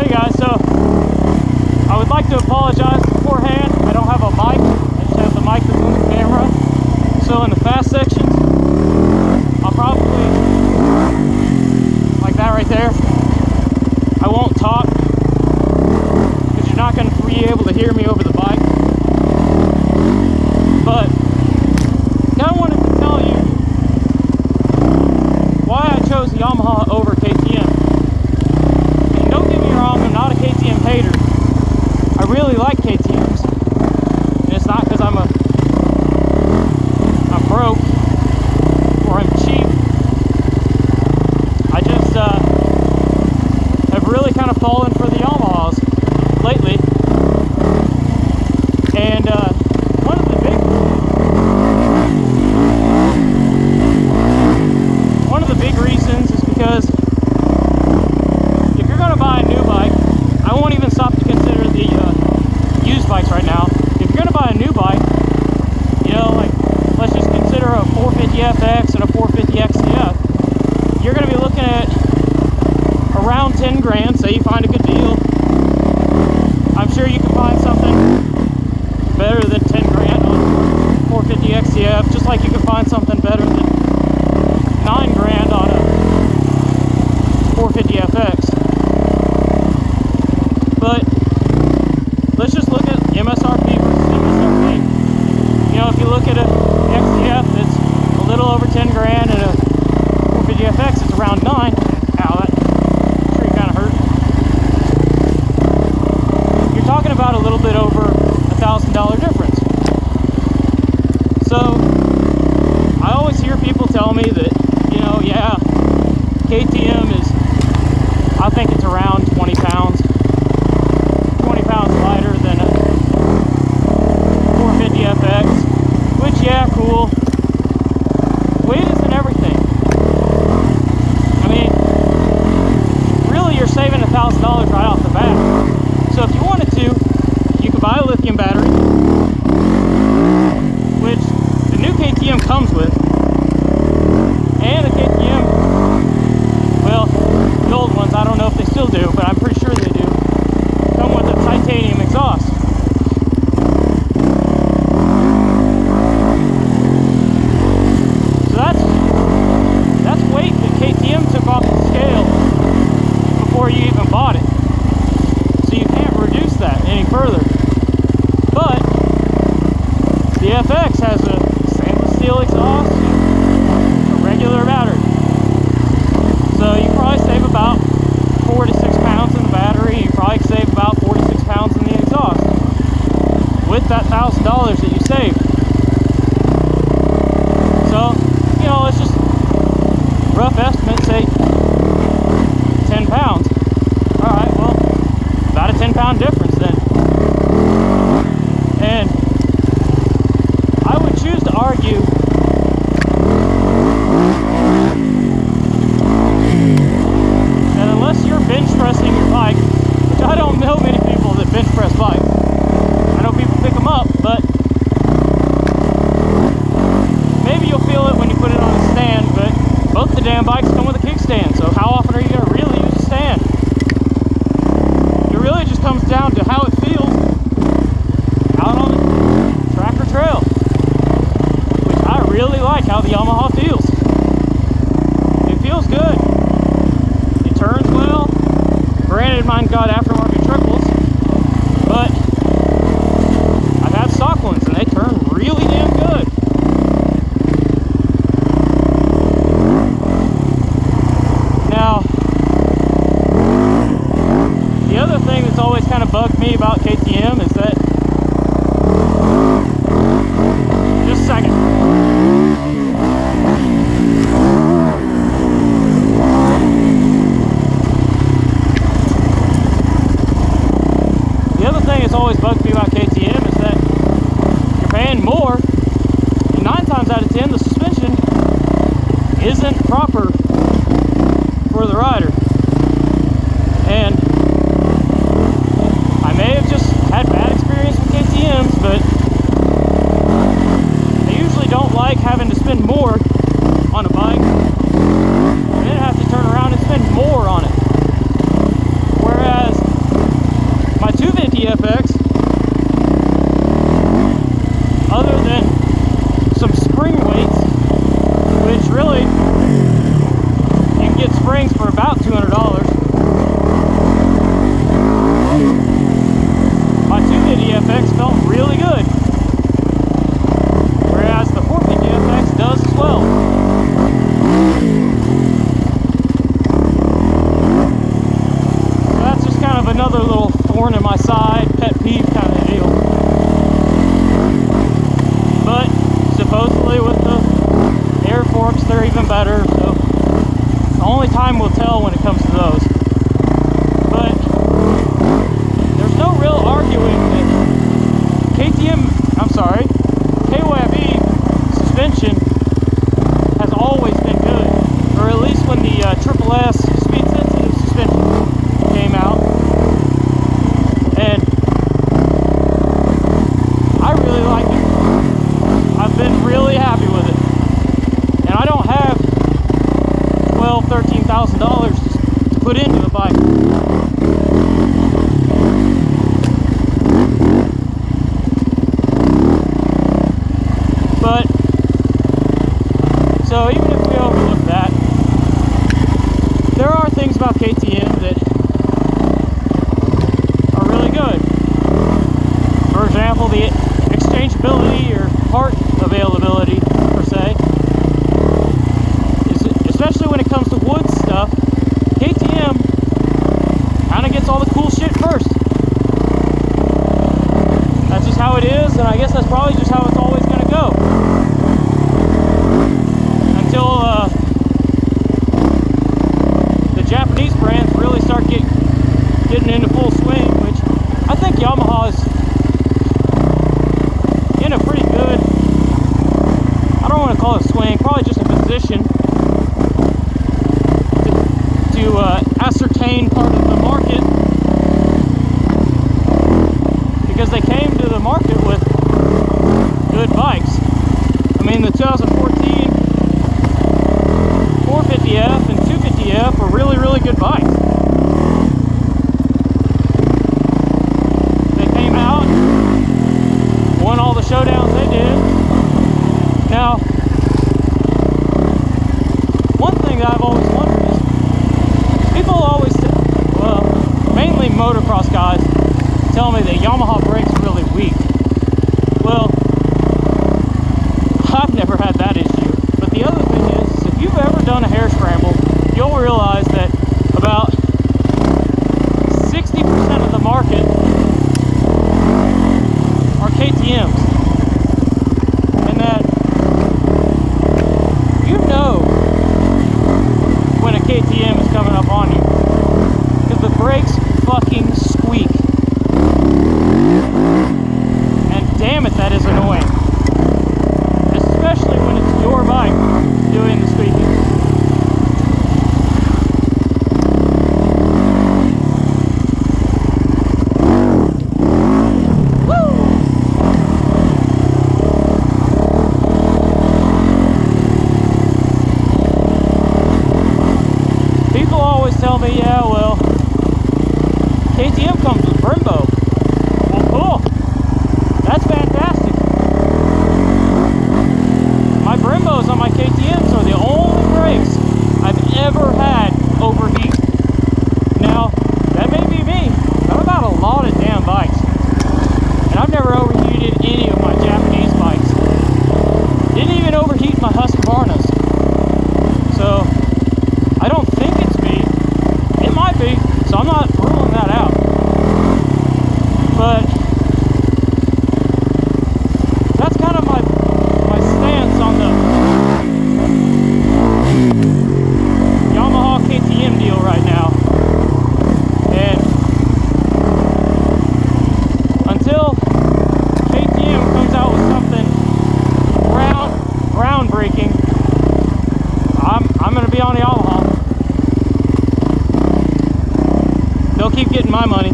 Hey guys, so I would like to apologize beforehand. I don't have a mic, I just have the mic that's on the camera. So in the fast sections, I'll probably, like that right there, I won't talk because you're not going to be able to hear me over the bike. But I wanted to tell you why I chose Yamaha over KTM. And don't get me wrong, I'm not a KTM hater. I really like KTMs. And it's not because I'm broke or I'm cheap. I just have really kind of fallen for the Yamahas lately. And one of the big reasons is because if you're going to buy a new bike, I won't even stop to consider the used bikes right now. If you're going to buy a new bike, you know, like let's just consider a 450FX and a 450 XCF, you're going to be looking at around 10 grand. Say you find a good deal. I'm sure you can find something better than 10 grand on 450 XCF, just like you can find something better than 9 grand on a 450FX. But let's just look at MSRP versus MSRP. You know, if you look at a XCF that's a little over 10 grand and a 450FX is around 9, ow, that tree kind of hurt. You're talking about a little bit over $1,000 difference. So I always hear people tell me that, you know, yeah, KTM is, I think it's around 20 pounds lighter than a 450FX, which, yeah, cool. Weight isn't everything. I mean, really, you're saving $1,000 right off the bat. So if you wanted to, you could buy a lithium battery, which the new KTM comes with, and the KTM, well, the old ones, I don't know if they still do, but I'm pretty sure they do, come with a titanium exhaust. So that's weight that KTM took off the scale before you even bought it. So you can't reduce that any further. But the FX has a stainless steel exhaust and a regular battery. So you probably save about 4 to 6 pounds in the battery. You probably save about 4 to 6 pounds in the exhaust with that $1,000 that you saved. So, you know, let's just rough estimate, say 10 pounds. All right, well, about a 10-pound difference then. And I would choose to argue that unless you're bench pressing your bike, which I don't know many people that bench press bikes. I know people pick them up, but maybe you'll feel it when you put it on a stand, but both the damn bikes come with a kickstand, so how often are you going to really use a stand? It really just comes down to how it feels out on the track or trail, which I really like how the Yamaha feels. It feels good. It turns well. Granted, mine got aftermarket triples, but I've had stock ones and they turn really damn good. Now, the other thing that's always kind of bugged me about KTM is that, just a second. The other thing that's always bugged me about KTM is that you're paying more, and 9 times out of 10 the suspension isn't proper for the rider. And I may have just had bad experience with KTMs, but I usually don't like having to spend more on a bike and then have to turn around and spend more on it. Whereas another little thorn in my side, pet peeve kind of deal. But supposedly with the air forks, they're even better. So only time will tell when it comes to those. But there's no real arguing that KYB suspension has always been good, or at least when the Triple S speed sensitive suspension came out. And I really like it. I've been really happy with it. And I don't have $12,000, $13,000 to put into the bike. But so even if we overlook that, there are things about KTM that are really good. For example, the exchangeability or part availability per se. Especially when it comes to wood stuff, KTM kind of gets all the cool shit first. That's just how it is, and I guess that's probably just how it's always going to go. Until the Japanese brands really start getting into full swing, which I think Yamaha is in a pretty good, I don't want to call it swing, probably just a position to ascertain part of the market, because they came to the market with good bikes. I mean, the 2014 450F and 250F were really, really good bikes. They came out, won all the showdowns they did. Now, one thing that I've always wondered is, people always, well, mainly motocross guys, tell me that Yamaha brakes are really weak. Well, I've never had that issue. But the other thing is, if you've ever done a hair scramble, you'll realize that about 60% of the market are KTMs. And that you know when a KTM is coming up on you, because the brakes fucking squeak. And damn it, that is annoying. Especially when it's your bike doing the squeaking. People always tell me, yeah, well, KTM comes with Brembo. Well, cool. That's fantastic. My Brembos on my KTMs are the only brakes I've ever had overheat. Now, that may be me, but I've got a lot of damn bikes. And I've never overheated any of my Japanese bikes. Didn't even overheat my Husqvarnas. So, I don't think it's me. It might be, so I'm not ruling that out. But that's kind of my stance on the Yamaha KTM deal right now. And until KTM comes out with something groundbreaking, I'm going to be on Yamaha. They'll keep getting my money.